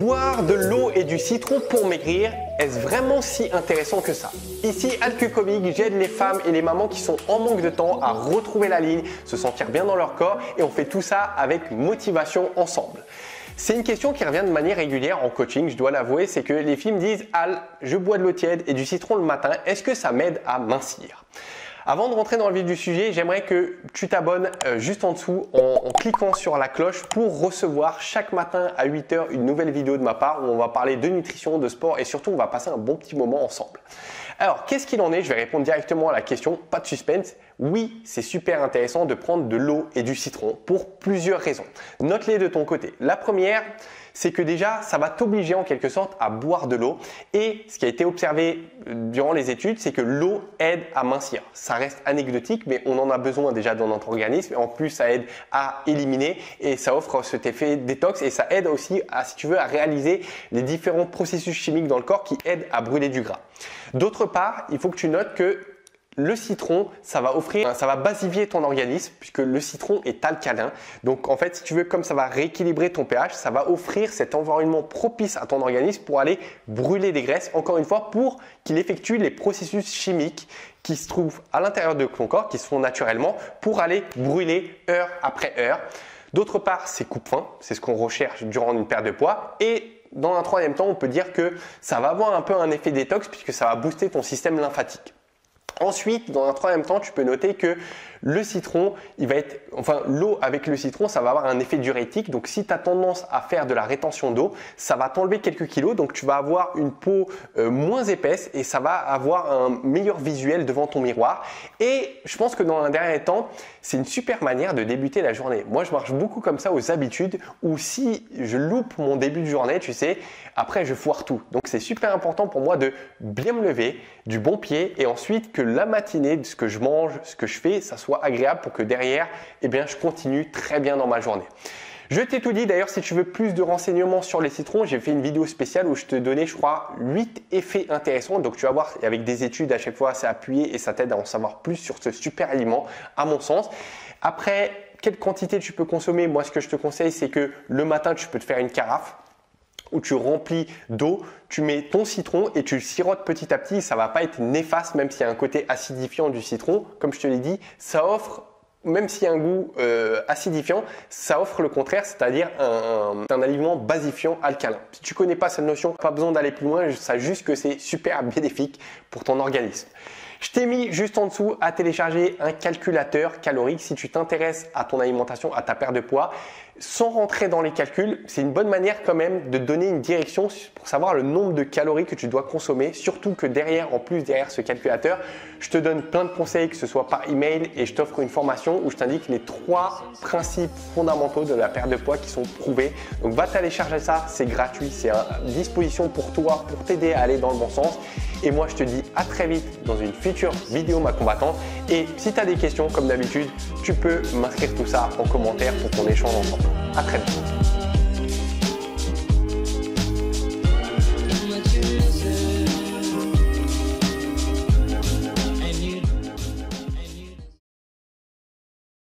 Boire de l'eau et du citron pour maigrir, est-ce vraiment si intéressant que ça? Ici, Alcucomic, j'aide les femmes et les mamans qui sont en manque de temps à retrouver la ligne, se sentir bien dans leur corps et on fait tout ça avec motivation ensemble. C'est une question qui revient de manière régulière en coaching, je dois l'avouer, c'est que les filles me disent « Al, je bois de l'eau tiède et du citron le matin, est-ce que ça m'aide à mincir ?» Avant de rentrer dans le vif du sujet, j'aimerais que tu t'abonnes juste en dessous en cliquant sur la cloche pour recevoir chaque matin à 8 h une nouvelle vidéo de ma part où on va parler de nutrition, de sport et surtout on va passer un bon petit moment ensemble. Alors, qu'est-ce qu'il en est? Je vais répondre directement à la question, pas de suspense. Oui, c'est super intéressant de prendre de l'eau et du citron pour plusieurs raisons. Note-les de ton côté. La première, c'est que déjà, ça va t'obliger en quelque sorte à boire de l'eau. Et ce qui a été observé durant les études, c'est que l'eau aide à mincir. Ça reste anecdotique, mais on en a besoin déjà dans notre organisme. Et en plus, ça aide à éliminer et ça offre cet effet détox. Et ça aide aussi, si tu veux, à réaliser les différents processus chimiques dans le corps qui aident à brûler du gras. D'autre part, il faut que tu notes que le citron, ça va basifier ton organisme puisque le citron est alcalin. Donc en fait, si tu veux, comme ça va rééquilibrer ton pH, ça va offrir cet environnement propice à ton organisme pour aller brûler des graisses, encore une fois, pour qu'il effectue les processus chimiques qui se trouvent à l'intérieur de ton corps, qui se font naturellement, pour aller brûler heure après heure. D'autre part, c'est coupe-faim, c'est ce qu'on recherche durant une perte de poids. Et dans un troisième temps, on peut dire que ça va avoir un peu un effet détox puisque ça va booster ton système lymphatique. Ensuite, dans un troisième temps, tu peux noter que le citron, l'eau avec le citron, ça va avoir un effet diurétique. Donc, si tu as tendance à faire de la rétention d'eau, ça va t'enlever quelques kilos. Donc, tu vas avoir une peau moins épaisse et ça va avoir un meilleur visuel devant ton miroir. Et je pense que dans un dernier temps, c'est une super manière de débuter la journée. Moi, je marche beaucoup comme ça aux habitudes où si je loupe mon début de journée, tu sais, après, je foire tout. Donc, c'est super important pour moi de bien me lever du bon pied et ensuite que la matinée, ce que je mange, ce que je fais, ça soit agréable pour que derrière, eh bien, je continue très bien dans ma journée. Je t'ai tout dit. D'ailleurs, si tu veux plus de renseignements sur les citrons, j'ai fait une vidéo spéciale où je te donnais, je crois, 8 effets intéressants. Donc, tu vas voir, avec des études à chaque fois, c'est appuyé et ça t'aide à en savoir plus sur ce super aliment, à mon sens. Après, quelle quantité tu peux consommer? Moi, ce que je te conseille, c'est que le matin, tu peux te faire une carafe où tu remplis d'eau, tu mets ton citron et tu le sirotes petit à petit. Ça va pas être néfaste, même s'il y a un côté acidifiant du citron. Comme je te l'ai dit, ça offre, même s'il y a un goût acidifiant, ça offre le contraire, c'est-à-dire un aliment basifiant alcalin. Si tu connais pas cette notion, pas besoin d'aller plus loin, sache juste que c'est super bénéfique pour ton organisme. Je t'ai mis juste en dessous à télécharger un calculateur calorique si tu t'intéresses à ton alimentation, à ta perte de poids. Sans rentrer dans les calculs, c'est une bonne manière quand même de donner une direction pour savoir le nombre de calories que tu dois consommer. Surtout que derrière ce calculateur, je te donne plein de conseils, que ce soit par email et je t'offre une formation où je t'indique les 3 principes fondamentaux de la perte de poids qui sont prouvés. Donc va télécharger ça, c'est gratuit, c'est à disposition pour toi, pour t'aider à aller dans le bon sens. Et moi, je te dis à très vite dans une future vidéo ma combattante. Et si tu as des questions, comme d'habitude, tu peux m'inscrire tout ça en commentaire pour qu'on échange ensemble. À très vite.